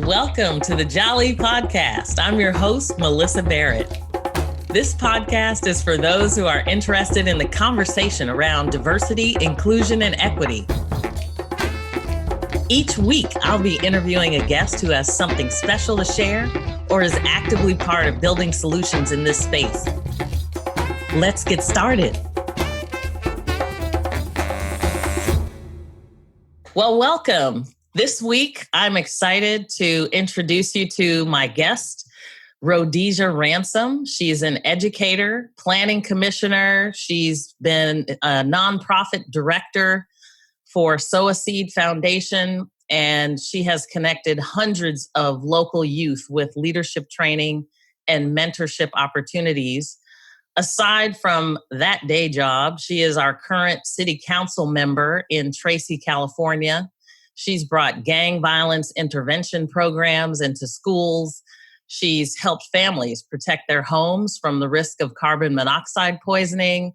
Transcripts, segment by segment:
Welcome to the Jali podcast. I'm your host, Melyssa Barrett. This podcast is for those who are interested in the conversation around diversity, inclusion, and equity. Each week, I'll be interviewing a guest who has something special to share or is actively part of building solutions in this space. Let's get started. Well, welcome. This week, I'm excited to introduce you to my guest, Rhodesia Ransom. She's an educator, planning commissioner. She's been a nonprofit director for Sow a Seed Foundation, and she has connected hundreds of local youth with leadership training and mentorship opportunities. Aside from that day job, she is our current city council member in Tracy, California. She's brought gang violence intervention programs into schools. She's helped families protect their homes from the risk of carbon monoxide poisoning.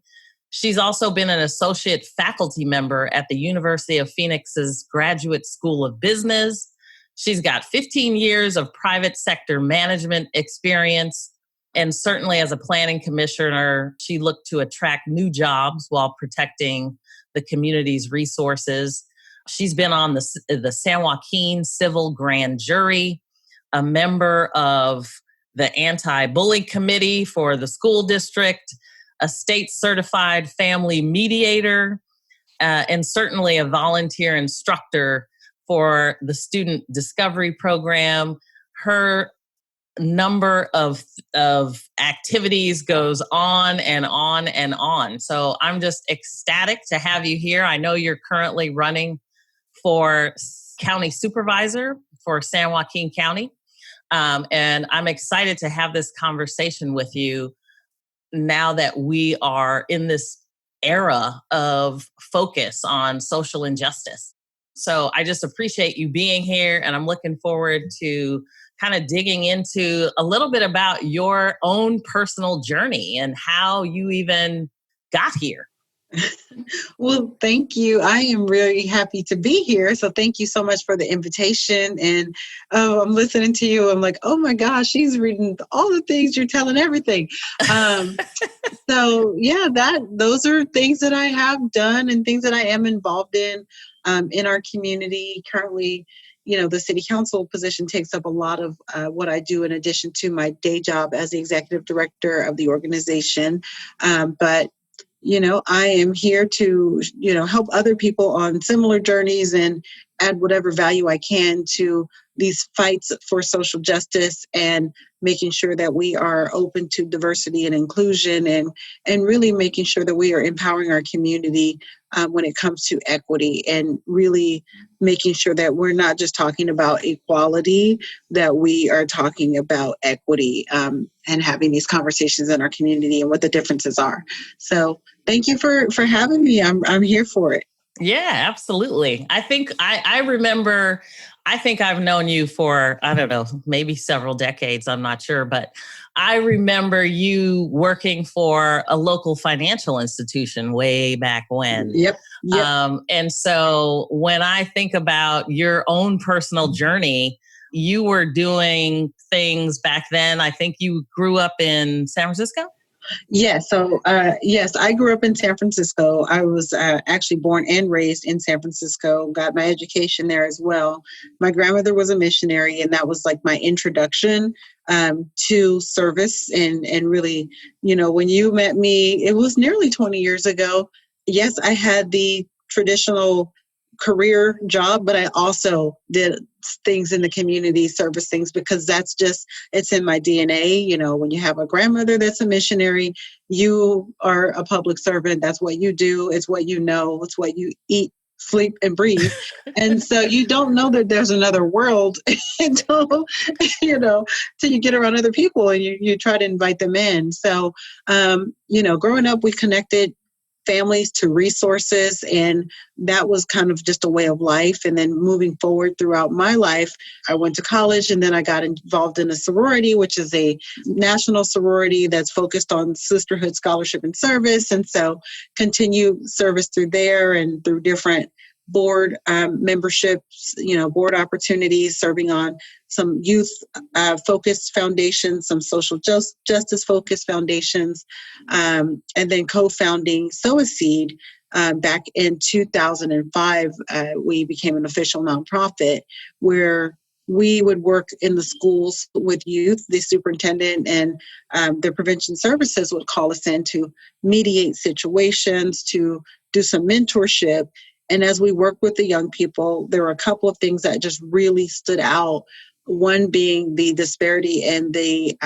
She's also been an associate faculty member at the University of Phoenix's Graduate School of Business. She's got 15 years of private sector management experience. And certainly as a planning commissioner, she looked to attract new jobs while protecting the community's resources. She's been on the San Joaquin Civil Grand Jury, a member of the Anti-Bully Committee for the school district, a state-certified family mediator, and certainly a volunteer instructor for the Student Discovery Program. Her number of activities goes on and on and on. So I'm just ecstatic to have you here. I know you're currently running for county supervisor for San Joaquin County. And I'm excited to have this conversation with you now that we are in this era of focus on social injustice. So I just appreciate you being here, and I'm looking forward to kind of digging into a little bit about your own personal journey and how you even got here. Well, thank you. I am really happy to be here. So thank you so much for the invitation. And I'm listening to you. I'm like, oh my gosh, she's reading all the things you're telling everything. So yeah, those are things that I have done and things that I am involved in our community. Currently, the city council position takes up a lot of what I do in addition to my day job as the executive director of the organization. But I am here to, help other people on similar journeys and add whatever value I can to these fights for social justice and making sure that we are open to diversity and inclusion and really making sure that we are empowering our community when it comes to equity and really making sure that we're not just talking about equality, that we are talking about equity and having these conversations in our community and what the differences are. So thank you for having me. I'm here for it. Yeah, absolutely. I think I think I've known you for, I don't know, maybe several decades. I'm not sure, but I remember you working for a local financial institution way back when. Yep. And so when I think about your own personal journey, you were doing things back then. I think you grew up in San Francisco? Yes. So, yes, I grew up in San Francisco. I was actually born and raised in San Francisco, got my education there as well. My grandmother was a missionary, and that was like my introduction to service. And really, when you met me, it was nearly 20 years ago. Yes, I had the traditional career job, but I also did things in the community, service things, because it's in my DNA. When you have a grandmother that's a missionary, you are a public servant. That's what you do. It's what you know. It's what you eat, sleep, and breathe. And so you don't know that there's another world until you get around other people and you try to invite them in. So, growing up, we connected families to resources, and that was kind of just a way of life. And then moving forward throughout my life, I went to college, and then I got involved in a sorority, which is a national sorority that's focused on sisterhood, scholarship, and service. And so continue service through there and through different board memberships, board opportunities, serving on some youth focused foundations, some social justice focused foundations, and then co-founding Sow a Seed. Back in 2005, we became an official nonprofit where we would work in the schools with youth. The superintendent and their prevention services would call us in to mediate situations, to do some mentorship. And as we worked with the young people, there were a couple of things that just really stood out. One being the disparity in the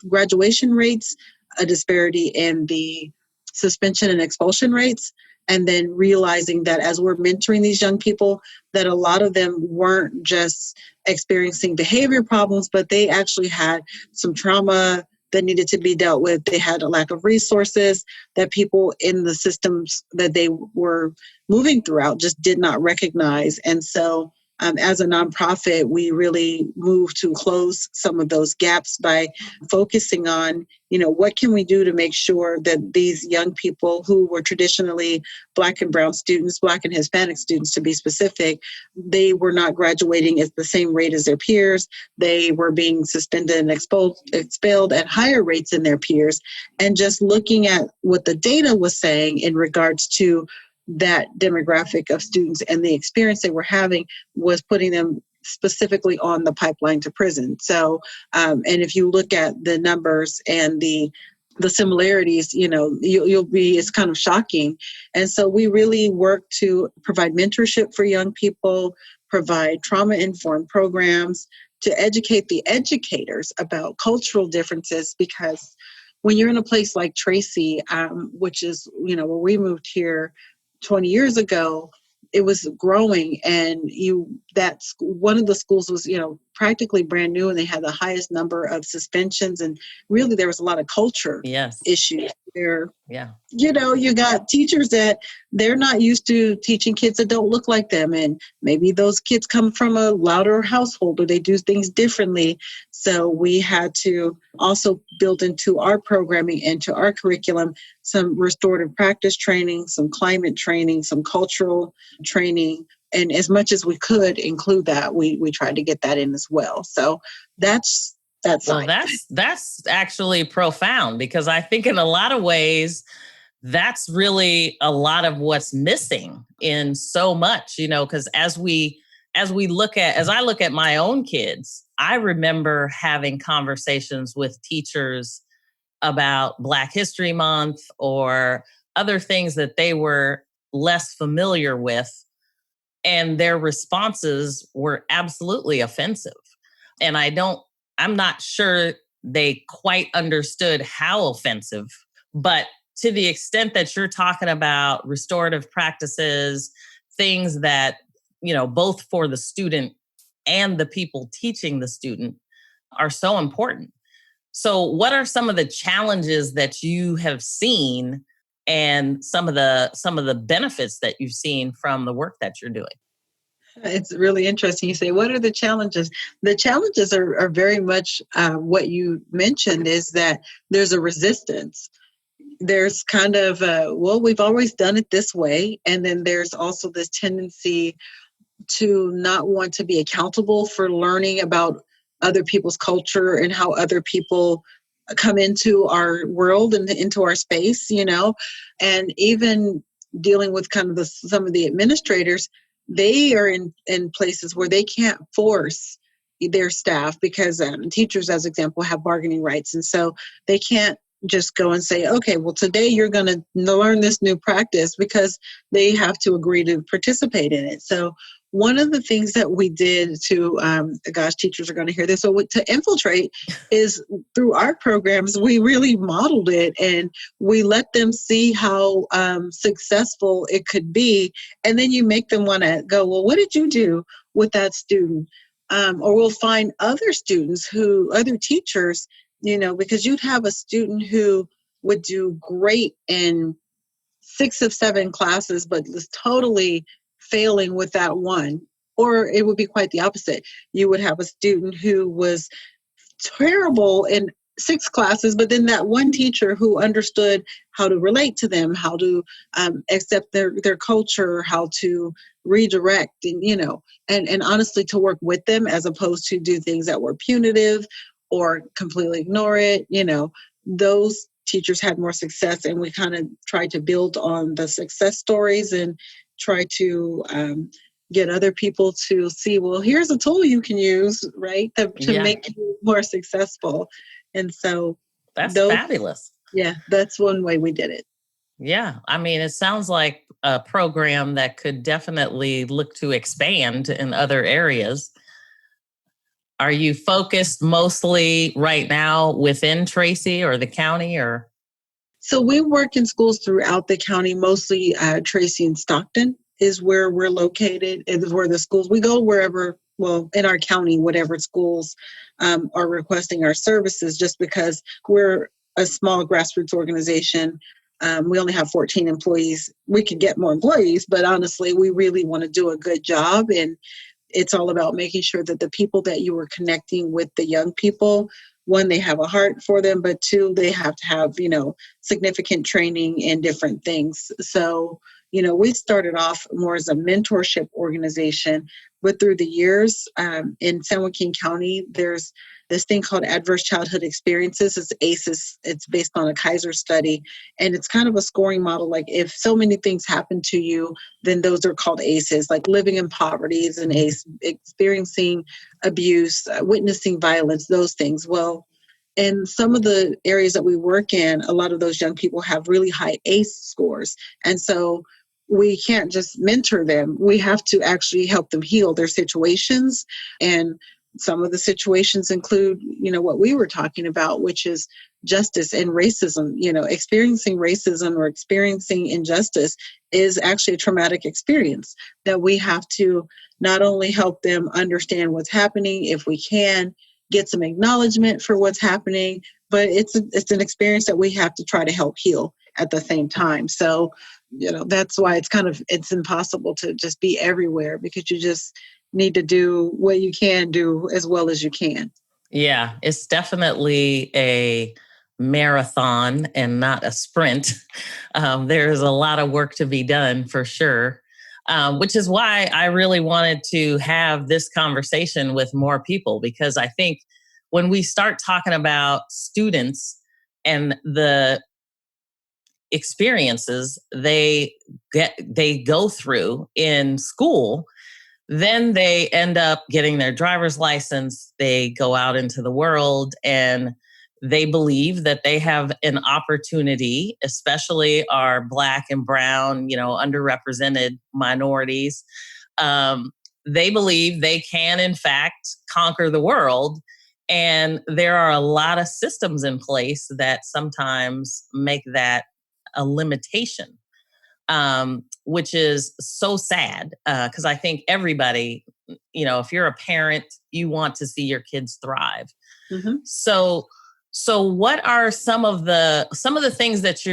graduation rates, a disparity in the suspension and expulsion rates, and then realizing that as we're mentoring these young people, that a lot of them weren't just experiencing behavior problems, but they actually had some trauma that needed to be dealt with. They had a lack of resources that people in the systems that they were moving throughout just did not recognize. And so as a nonprofit, we really moved to close some of those gaps by focusing on, what can we do to make sure that these young people who were traditionally Black and Brown students, Black and Hispanic students to be specific, they were not graduating at the same rate as their peers. They were being suspended and expelled at higher rates than their peers. And just looking at what the data was saying in regards to that demographic of students and the experience they were having was putting them specifically on the pipeline to prison. So, and if you look at the numbers and the similarities, you'll be, it's kind of shocking. And so we really work to provide mentorship for young people, provide trauma-informed programs to educate the educators about cultural differences, because when you're in a place like Tracy, which is, where we moved here 20 years ago, it was growing, and one of the schools was, practically brand new, and they had the highest number of suspensions, and really there was a lot of culture issues there. Yeah. You got teachers that they're not used to teaching kids that don't look like them. And maybe those kids come from a louder household or they do things differently. So we had to also build into our programming, into our curriculum, some restorative practice training, some climate training, some cultural training. And as much as we could include that, we tried to get that in as well. So that's actually profound, because I think in a lot of ways, that's really a lot of what's missing in so much, because as I look at my own kids, I remember having conversations with teachers about Black History Month or other things that they were less familiar with, and their responses were absolutely offensive. And I'm not sure they quite understood how offensive, but to the extent that you're talking about restorative practices, things that, both for the student and the people teaching the student are so important. So what are some of the challenges that you have seen and some of the benefits that you've seen from the work that you're doing? It's really interesting. You say, what are the challenges? The challenges are very much what you mentioned, is that there's a resistance. There's kind of, we've always done it this way. And then there's also this tendency to not want to be accountable for learning about other people's culture and how other people come into our world and into our space, and even dealing with kind of some of the administrators. They are in places where they can't force their staff, because teachers, as example, have bargaining rights. And so they can't just go and say, okay, well, today you're going to learn this new practice, because they have to agree to participate in it. So one of the things that we did to, teachers are going to hear this, so to infiltrate is through our programs, we really modeled it, and we let them see how successful it could be. And then you make them want to go, well, what did you do with that student? Or we'll find other students other teachers, because you'd have a student who would do great in 6 of 7 classes, but was totally failing with that one. Or it would be quite the opposite. You would have a student who was terrible in 6 classes, but then that one teacher who understood how to relate to them, how to accept their culture, how to redirect, and and honestly to work with them as opposed to do things that were punitive or completely ignore it. Those teachers had more success, and we kind of tried to build on the success stories and try to get other people to see, well, here's a tool you can use, right, to Yeah, make you more successful. And so that's those, fabulous. yeah, that's one way we did it. Yeah, I mean, it sounds like a program that could definitely look to expand in other areas. Are you focused mostly right now within Tracy or the county or? So we work in schools throughout the county, mostly Tracy and Stockton is where we're located, is where the schools, we go wherever, well, in our county, whatever schools are requesting our services, just because we're a small grassroots organization. We only have 14 employees. We could get more employees, but honestly, we really want to do a good job. And it's all about making sure that the people that you are connecting with, the young people, one, they have a heart for them, but two, they have to have, significant training in different things. So, we started off more as a mentorship organization, but through the years in San Joaquin County, there's this thing called Adverse Childhood Experiences. It's ACEs. It's based on a Kaiser study. And it's kind of a scoring model. Like if so many things happen to you, then those are called ACEs. Like living in poverty is an ACE, experiencing abuse, witnessing violence, those things. Well, in some of the areas that we work in, a lot of those young people have really high ACE scores. And so we can't just mentor them. We have to actually help them heal their situations. And some of the situations include, what we were talking about, which is justice and racism. Experiencing racism or experiencing injustice is actually a traumatic experience that we have to not only help them understand what's happening, if we can get some acknowledgement for what's happening, but it's an experience that we have to try to help heal at the same time. So, that's why it's impossible to just be everywhere, because you just need to do what you can do as well as you can. Yeah, it's definitely a marathon and not a sprint. There's a lot of work to be done for sure, which is why I really wanted to have this conversation with more people, because I think when we start talking about students and the experiences they go through in school, then they end up getting their driver's license. They go out into the world and they believe that they have an opportunity, especially our Black and brown, underrepresented minorities. They believe they can, in fact, conquer the world. And there are a lot of systems in place that sometimes make that a limitation, which is so sad, because I think everybody, if you're a parent, you want to see your kids thrive. Mm-hmm. So what are some of the things that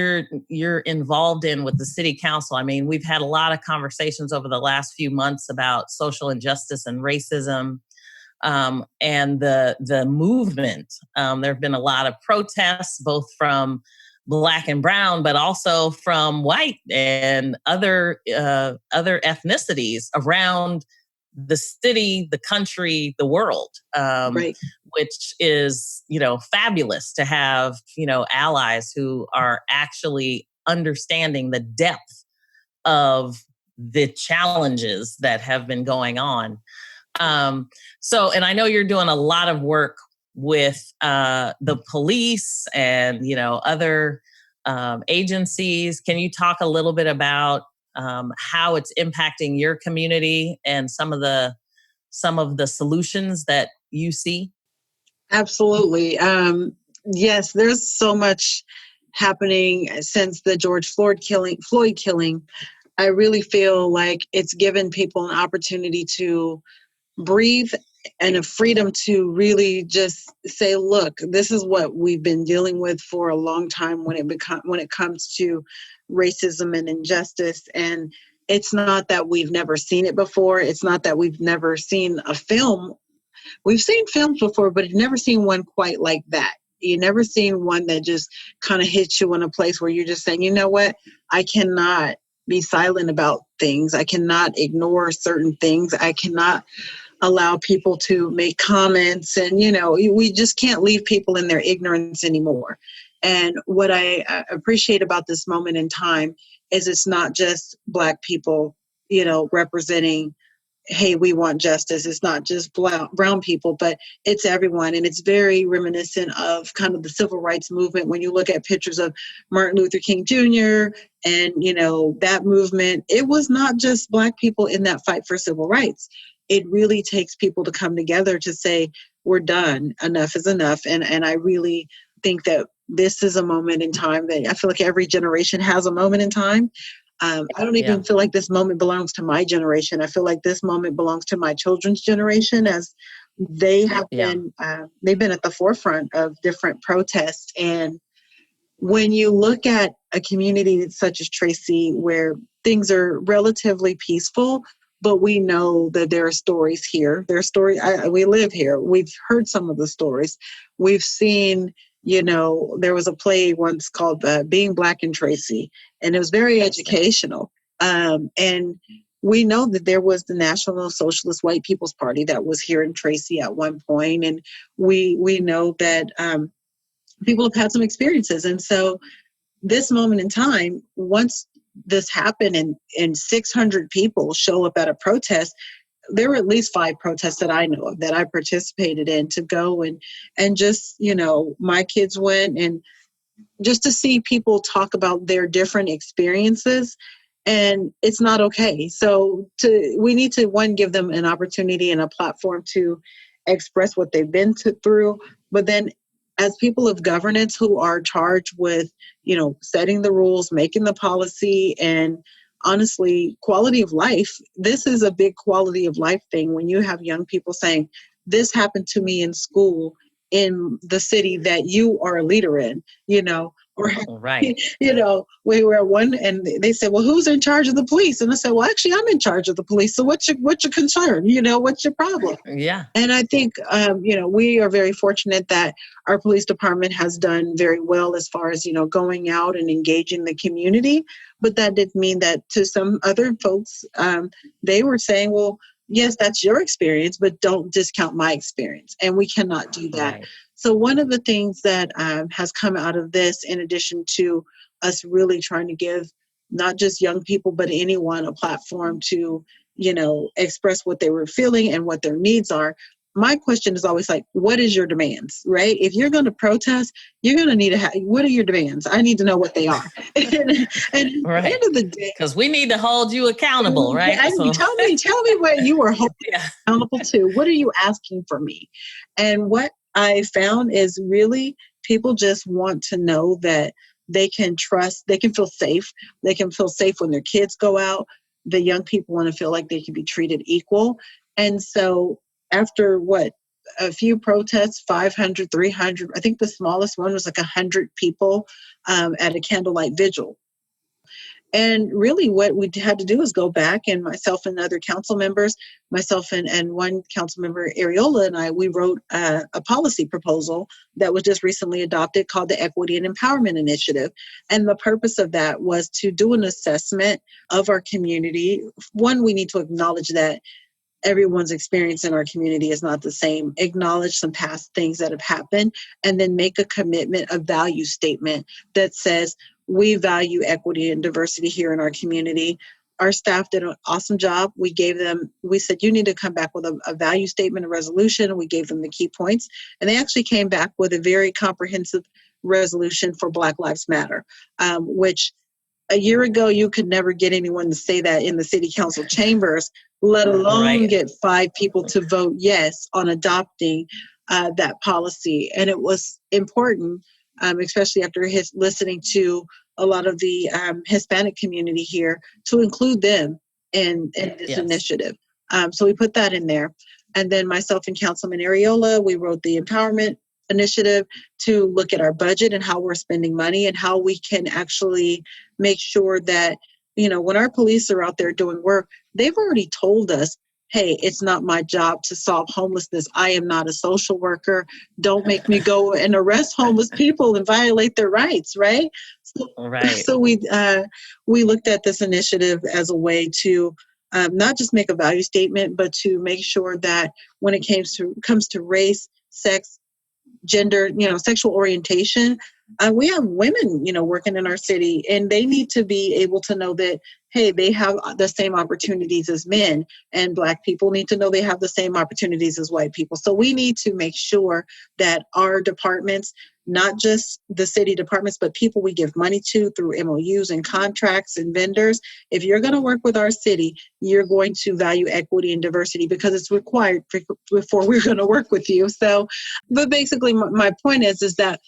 you're involved in with the city council? I mean, we've had a lot of conversations over the last few months about social injustice and racism, and the movement. There have been a lot of protests, both from Black and brown, but also from white and other ethnicities around the city, the country, the world, Right. which is, fabulous to have, allies who are actually understanding the depth of the challenges that have been going on. And I know you're doing a lot of work with the police and other agencies. Can you talk a little bit about how it's impacting your community and some of the solutions that you see? Absolutely. Yes, there's so much happening since the George Floyd killing. I really feel like it's given people an opportunity to breathe and a freedom to really just say, look, this is what we've been dealing with for a long time when it comes to racism and injustice. And it's not that we've never seen it before. It's not that we've never seen a film. We've seen films before, but never seen one quite like that. You never seen one that just kind of hits you in a place where you're just saying, you know what, I cannot be silent about things. I cannot ignore certain things. I cannot allow people to make comments, and we just can't leave people in their ignorance anymore. And what I appreciate about this moment in time is it's not just Black people representing, hey, we want justice. It's not just brown people, but it's everyone. And it's very reminiscent of kind of the civil rights movement. When you look at pictures of Martin Luther King Jr. and, that movement, it was not just Black people in that fight for civil rights. It really takes people to come together to say, we're done. Enough is enough. And I really think that this is a moment in time that I feel like every generation has a moment in time. I don't even feel like this moment belongs to my generation. I feel like this moment belongs to my children's generation, as they have been, they've been at the forefront of different protests. And when you look at a community such as Tracy, where things are relatively peaceful, but we know that there are stories here. There are stories. We live here. We've heard some of the stories. We've seen, there was a play once called Being Black in Tracy, and it was very educational. And we know that there was the National Socialist White People's Party that was here in Tracy at one point. And we know that people have had some experiences. And so this moment in time, once this happened and 600 people show up at a protest, there were at least 5 protests that I know of that I participated in to go and just, my kids went, and just to see people talk about their different experiences, and it's not okay. So we need to, one, give them an opportunity and a platform to express what they've been through, but then as people of governance who are charged with, setting the rules, making the policy, and honestly, quality of life. This is a big quality of life thing when you have young people saying, this happened to me in school in the city that you are a leader in, or, right. We were at one and they said, well, who's in charge of the police? And I said, well, actually, I'm in charge of the police. So what's your concern? What's your problem? Yeah. And I think, we are very fortunate that our police department has done very well as far as, going out and engaging the community. But that didn't mean that to some other folks, they were saying, well, yes, that's your experience, but don't discount my experience. And we cannot do that. Right. So one of the things that has come out of this, in addition to us really trying to give not just young people, but anyone a platform to, express what they were feeling and what their needs are. My question is always like, what is your demands, right? If you're going to protest, you're going to need to what are your demands? I need to know what they are. and right. At the end of the day, because we need to hold you accountable, right? So, tell me what you are holding accountable to. What are you asking for me? And what I found is really people just want to know that they can trust, they can feel safe. They can feel safe when their kids go out. The young people want to feel like they can be treated equal. And so after a few protests, 500, 300, I think the smallest one was like 100 people at a candlelight vigil. And really what we had to do is go back, and myself and other council members, myself and one council member, Areola, and I, we wrote a policy proposal that was just recently adopted called the Equity and Empowerment Initiative. And the purpose of that was to do an assessment of our community. One, we need to acknowledge that everyone's experience in our community is not the same. Acknowledge some past things that have happened, and then make a commitment, a value statement that says, we value equity and diversity here in our community. Our staff did an awesome job. We said, you need to come back with a value statement, a resolution. We gave them the key points, and they actually came back with a very comprehensive resolution for Black Lives Matter, which a year ago, you could never get anyone to say that in the city council chambers, let alone get 5 people to vote yes on adopting that policy. And it was important, especially after listening to a lot of the Hispanic community here, to include them in this initiative. So we put that in there. And then myself and Councilman Areola, we wrote the empowerment initiative to look at our budget and how we're spending money and how we can actually make sure that, when our police are out there doing work, they've already told us, hey, it's not my job to solve homelessness. I am not a social worker. Don't make me go and arrest homeless people and violate their rights, right? So, Right. so we looked at this initiative as a way to not just make a value statement, but to make sure that when it comes to race, sex, gender, sexual orientation, we have women, working in our city, and they need to be able to know that, hey, they have the same opportunities as men, and Black people need to know they have the same opportunities as white people. So we need to make sure that our departments, not just the city departments, but people we give money to through MOUs and contracts and vendors, if you're going to work with our city, you're going to value equity and diversity because it's required before we're going to work with you. So, but basically my point is that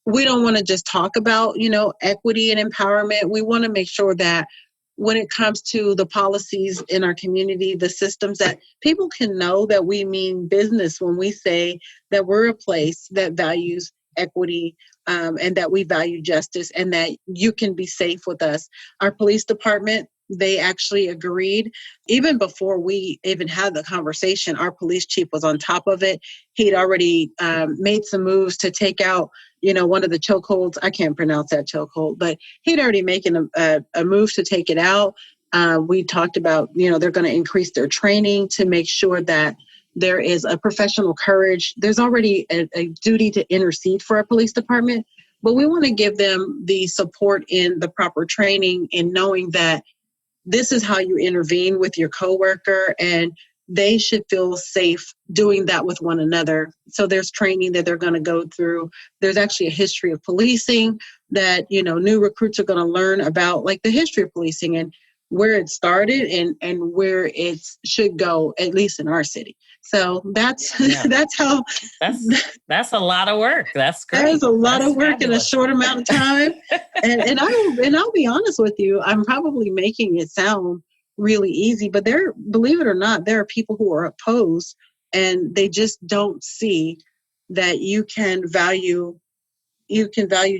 we don't want to just talk about, equity and empowerment. We want to make sure that when it comes to the policies in our community, the systems, that people can know that we mean business when we say that we're a place that values equity, and that we value justice, and that you can be safe with us. Our police department, they actually agreed. Even before we even had the conversation, our police chief was on top of it. He'd already made some moves to take out, one of the chokeholds. I can't pronounce that chokehold, but he'd already making a move to take it out. We talked about, they're going to increase their training to make sure that there is a professional courage. There's already a duty to intercede for our police department, but we want to give them the support in the proper training in knowing that this is how you intervene with your coworker, and they should feel safe doing that with one another. So there's training that they're going to go through. There's actually a history of policing that, new recruits are going to learn about, like the history of policing and where it started and where it should go, at least in our city. So that's that's how that's a lot of work. That's great. That is a lot that's of work fabulous. in a short amount of time. and I'll be honest with you, I'm probably making it sound really easy, but believe it or not, there are people who are opposed, and they just don't see that you can value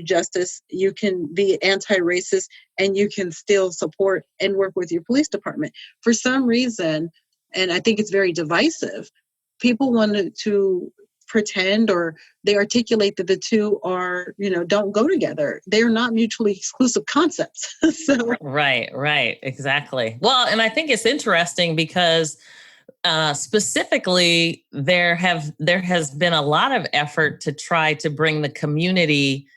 justice, you can be anti-racist, and you can still support and work with your police department. For some reason, and I think it's very divisive, people want to pretend, or they articulate that the two are, don't go together. They're not mutually exclusive concepts. So Right, exactly. Well, and I think it's interesting because specifically, there has been a lot of effort to try to bring the community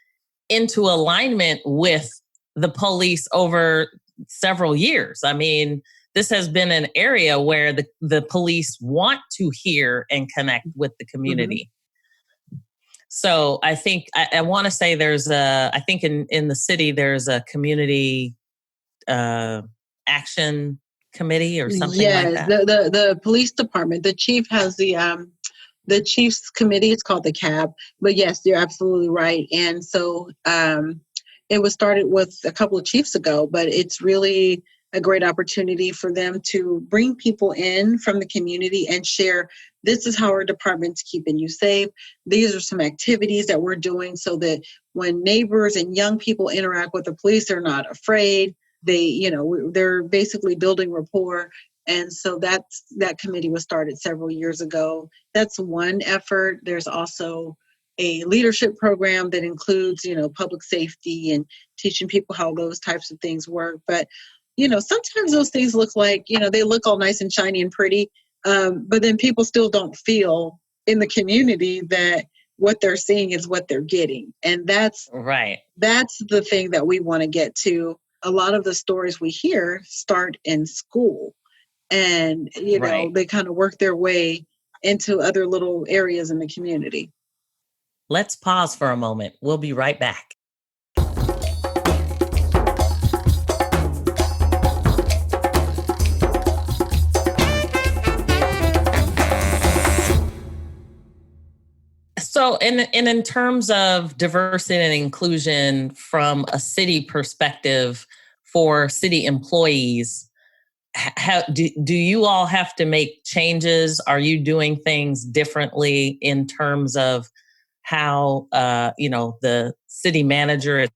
into alignment with the police over several years. I mean, this has been an area where the police want to hear and connect with the community. Mm-hmm. So I think I want to say I think in the city there's a community action committee or something like that. The police department, the chief has the chief's committee. It's called the CAB. But yes, you're absolutely right. And so it was started with a couple of chiefs ago, but it's really a great opportunity for them to bring people in from the community and share, this is how our department's keeping you safe. These are some activities that we're doing so that when neighbors and young people interact with the police, they're not afraid. They're basically building rapport. And so that committee was started several years ago. That's one effort. There's also a leadership program that includes, public safety and teaching people how those types of things work. But, sometimes those things look like, they look all nice and shiny and pretty, but then people still don't feel in the community that what they're seeing is what they're getting. And that's the thing that we want to get to. A lot of the stories we hear start in school, and they kind of work their way into other little areas in the community. Let's pause for a moment. We'll be right back. So in terms of diversity and inclusion from a city perspective for city employees, do you all have to make changes? Are you doing things differently in terms of how the city manager, in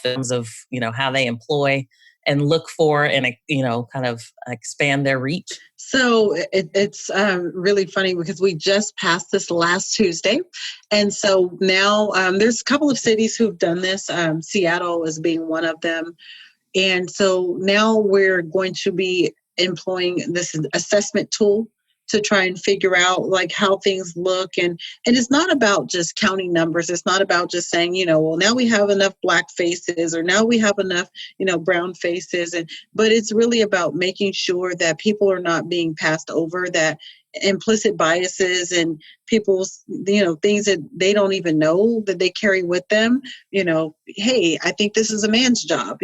terms of how they employ and look for and, kind of expand their reach? So it's really funny because we just passed this last Tuesday. And so now there's a couple of cities who've done this. Seattle is being one of them. And so now we're going to be employing this assessment tool to try and figure out like how things look. And it's not about just counting numbers. It's not about just saying, well, now we have enough Black faces or now we have enough, brown faces. But it's really about making sure that people are not being passed over, that implicit biases and people's, things that they don't even know that they carry with them, hey, I think this is a man's job.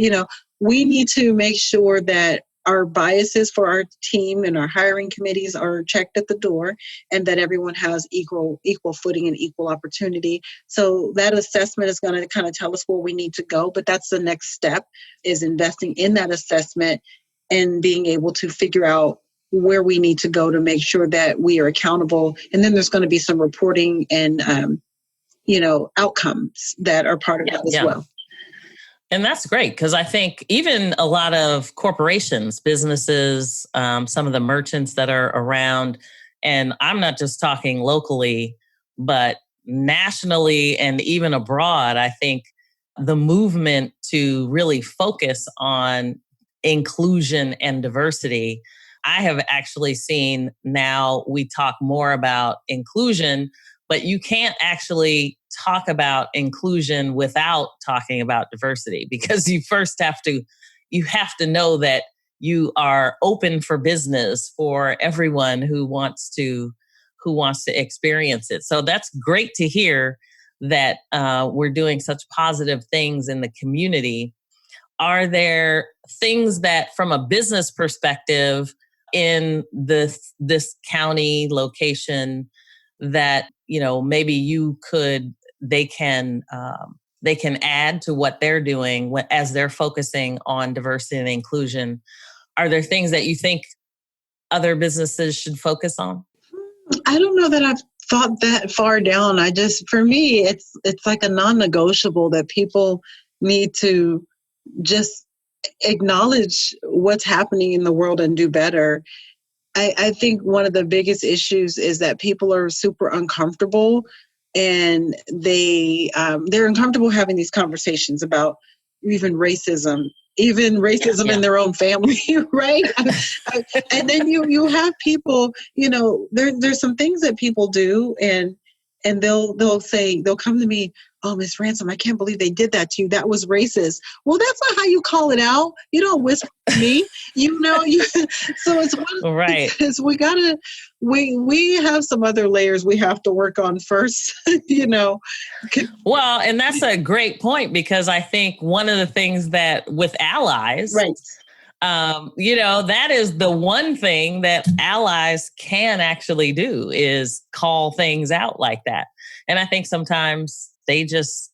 We need to make sure that our biases for our team and our hiring committees are checked at the door and that everyone has equal footing and equal opportunity. So that assessment is going to kind of tell us where we need to go. But that's the next step, is investing in that assessment and being able to figure out where we need to go to make sure that we are accountable. And then there's going to be some reporting and, outcomes that are part of that as well. And that's great, because I think even a lot of corporations, businesses, some of the merchants that are around, and I'm not just talking locally, but nationally and even abroad, I think the movement to really focus on inclusion and diversity, I have actually seen now we talk more about inclusion, but you can't actually talk about inclusion without talking about diversity, because you first have to know that you are open for business for everyone who wants to experience it. So that's great to hear that we're doing such positive things in the community. Are there things that, from a business perspective, in this county location that maybe they can add to what they're doing as they're focusing on diversity and inclusion? Are there things that you think other businesses should focus on? I don't know that I've thought that far down. For me, it's like a non-negotiable that people need to just acknowledge what's happening in the world and do better. I think one of the biggest issues is that people are super uncomfortable, and they're uncomfortable having these conversations about even racism in their own family, right? And then you have people, there's some things that people do, and they'll come to me, "Oh, Miss Ransom, I can't believe they did that to you. That was racist." Well, that's not how you call it out. You don't whisper to me, so it's one right. Because we have some other layers we have to work on first, Well, and that's a great point, because I think one of the things that with allies, right. That is the one thing that allies can actually do, is call things out like that. And I think sometimes they just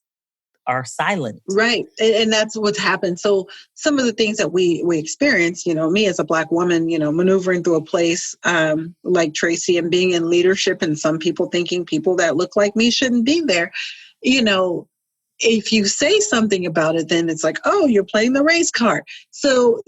are silent. Right. And that's what's happened. So some of the things that we experience, me as a Black woman, maneuvering through a place like Tracy and being in leadership, and some people thinking people that look like me shouldn't be there, if you say something about it, then it's like, oh, you're playing the race card. So,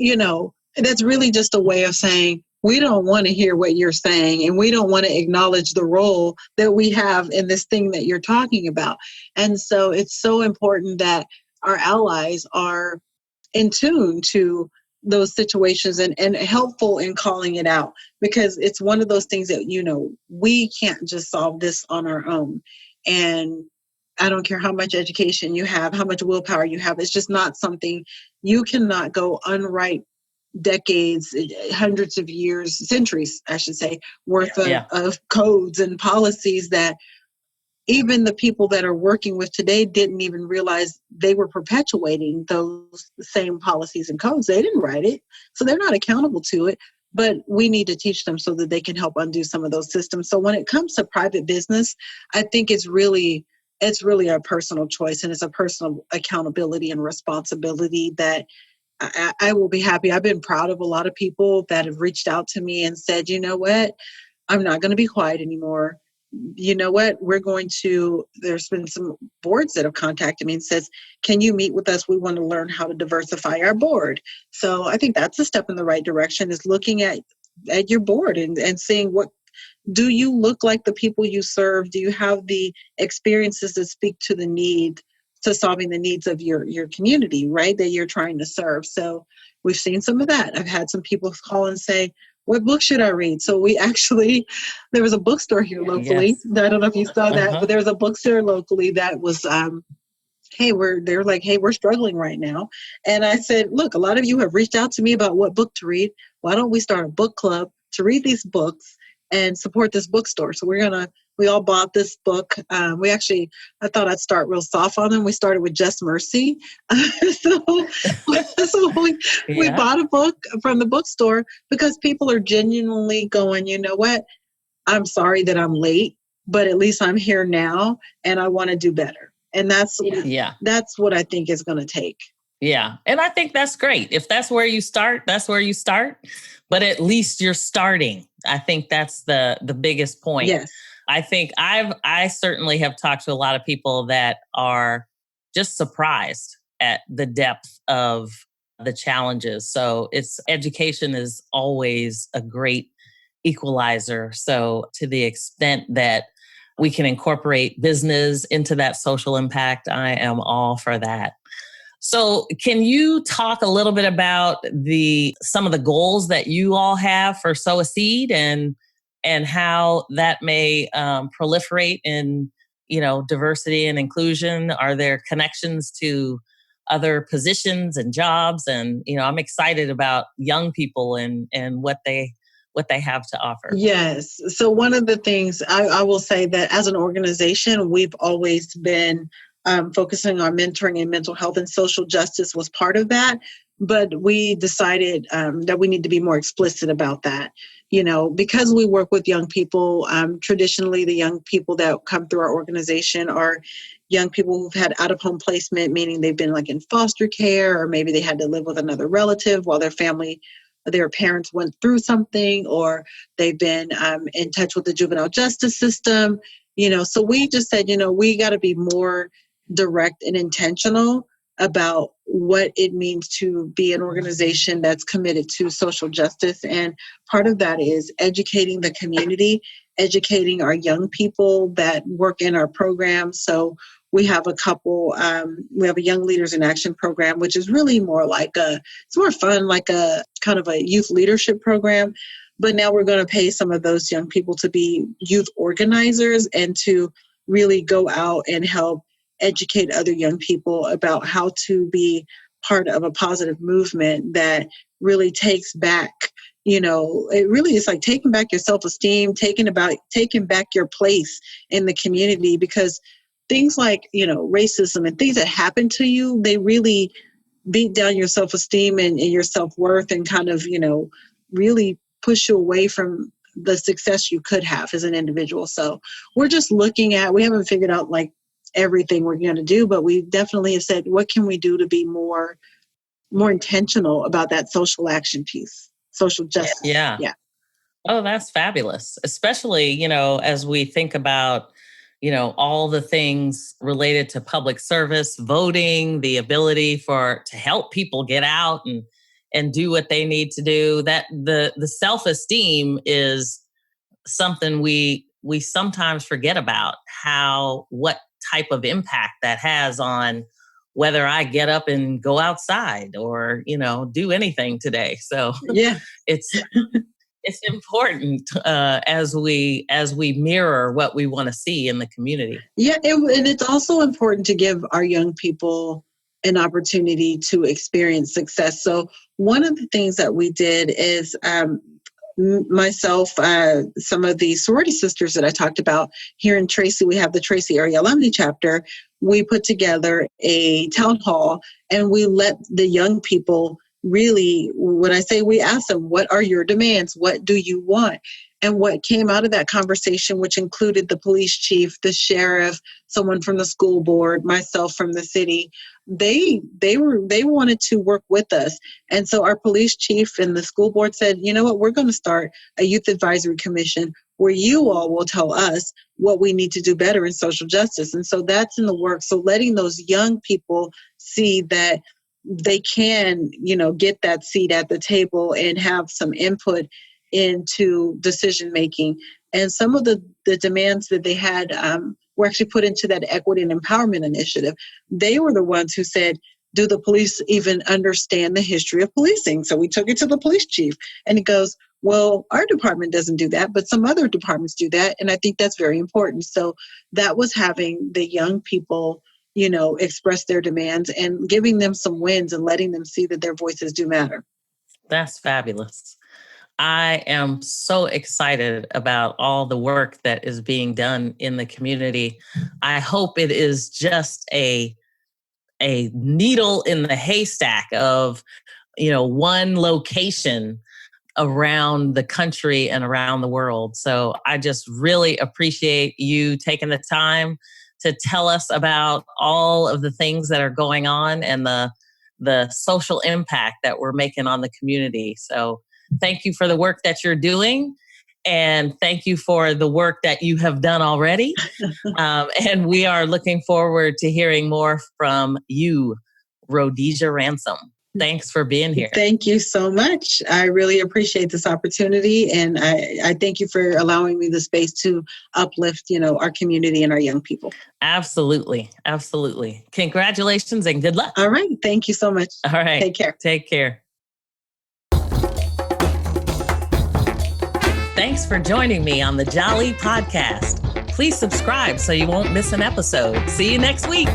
that's really just a way of saying, we don't want to hear what you're saying, and we don't want to acknowledge the role that we have in this thing that you're talking about. And so it's so important that our allies are in tune to those situations and helpful in calling it out, because it's one of those things that, we can't just solve this on our own. And I don't care how much education you have, how much willpower you have. It's just not something you cannot go unwrite decades, hundreds of years, centuries, I should say, worth of codes and policies that even the people that are working with today didn't even realize they were perpetuating those same policies and codes. They didn't write it, so they're not accountable to it. But we need to teach them so that they can help undo some of those systems. So when it comes to private business, I think it's really a personal choice, and it's a personal accountability and responsibility that I will be happy. I've been proud of a lot of people that have reached out to me and said, you know what, I'm not going to be quiet anymore. you know what, there's been some boards that have contacted me and says, can you meet with us? We want to learn how to diversify our board. So I think that's a step in the right direction, is looking at your board and seeing, what do you look like the people you serve? Do you have the experiences that speak to the need, to solving the needs of your community, right, that you're trying to serve? So we've seen some of that. I've had some people call and say, what book should I read? So there was a bookstore here locally. Yes. I don't know if you saw that, Uh-huh. but there was a bookstore locally that was, they're like, hey, we're struggling right now. And I said, look, a lot of you have reached out to me about what book to read. Why don't we start a book club to read these books and support this bookstore? So we all bought this book. I thought I'd start real soft on them. We started with Just Mercy. so we Yeah. bought a book from the bookstore because people are genuinely going, you know what? I'm sorry that I'm late, but at least I'm here now and I want to do better. And Yeah. that's what I think is going to take. Yeah. And I think that's great. If that's where you start, that's where you start. But at least you're starting. I think that's the biggest point. Yes. I think I certainly have talked to a lot of people that are just surprised at the depth of the challenges. So education is always a great equalizer. So to the extent that we can incorporate business into that social impact, I am all for that. So can you talk a little bit about some of the goals that you all have for Sow a Seed, and how that may proliferate in, diversity and inclusion? Are there connections to other positions and jobs? And, I'm excited about young people and what they have to offer. Yes. So one of the things I will say, that as an organization, we've always been focusing on mentoring, and mental health and social justice was part of that. But we decided that we need to be more explicit about that. Because we work with young people, traditionally the young people that come through our organization are young people who've had out-of-home placement, meaning they've been like in foster care, or maybe they had to live with another relative while their parents went through something, or they've been in touch with the juvenile justice system. So we just said, we got to be more direct and intentional about what it means to be an organization that's committed to social justice. And part of that is educating the community, educating our young people that work in our program. So we have we have a Young Leaders in Action program, which is really more it's more fun, like a kind of a youth leadership program. But now we're going to pay some of those young people to be youth organizers and to really go out and help educate other young people about how to be part of a positive movement that really takes back, it really is like taking back your self-esteem, taking back your place in the community, because things like, racism and things that happen to you, they really beat down your self-esteem and your self-worth, and kind of, really push you away from the success you could have as an individual. So we haven't figured out like everything we're going to do, but we definitely have said, what can we do to be more intentional about that social action piece, social justice? Yeah. Oh, that's fabulous. Especially, as we think about, all the things related to public service, voting, the ability to help people get out and do what they need to do. That the self-esteem is something we sometimes forget about, what type of impact that has on whether I get up and go outside or, do anything today. So yeah, it's important as we mirror what we want to see in the community. Yeah, and it's also important to give our young people an opportunity to experience success. So one of the things that we did is myself, some of the sorority sisters that I talked about here in Tracy, we have the Tracy Area Alumni Chapter. We put together a town hall, and we let the young people really, when I say we ask them, what are your demands? What do you want? And what came out of that conversation, which included the police chief, the sheriff, someone from the school board, myself from the city, they wanted to work with us. And so our police chief and the school board said, you know what, we're going to start a youth advisory commission. where you all will tell us what we need to do better in social justice. And so that's in the work. So letting those young people see that they can, get that seat at the table and have some input into decision making. And some of the demands that they had were actually put into that equity and empowerment initiative. They were the ones who said, do the police even understand the history of policing? So we took it to the police chief, and he goes, well, our department doesn't do that, but some other departments do that. And I think that's very important. So that was having the young people, express their demands and giving them some wins and letting them see that their voices do matter. That's fabulous. I am so excited about all the work that is being done in the community. I hope it is just a needle in the haystack of, one location around the country and around the world. So I just really appreciate you taking the time to tell us about all of the things that are going on and the social impact that we're making on the community. So thank you for the work that you're doing. And thank you for the work that you have done already. And we are looking forward to hearing more from you, Rhodesia Ransom. Thanks for being here. Thank you so much. I really appreciate this opportunity. And I thank you for allowing me the space to uplift, our community and our young people. Absolutely. Absolutely. Congratulations and good luck. All right. Thank you so much. All right. Take care. Take care. Thanks for joining me on the Jali podcast. Please subscribe so you won't miss an episode. See you next week.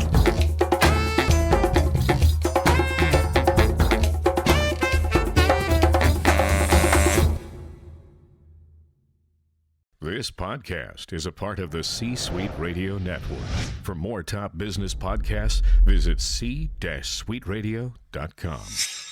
This podcast is a part of the C-Suite Radio Network. For more top business podcasts, visit c-suiteradio.com.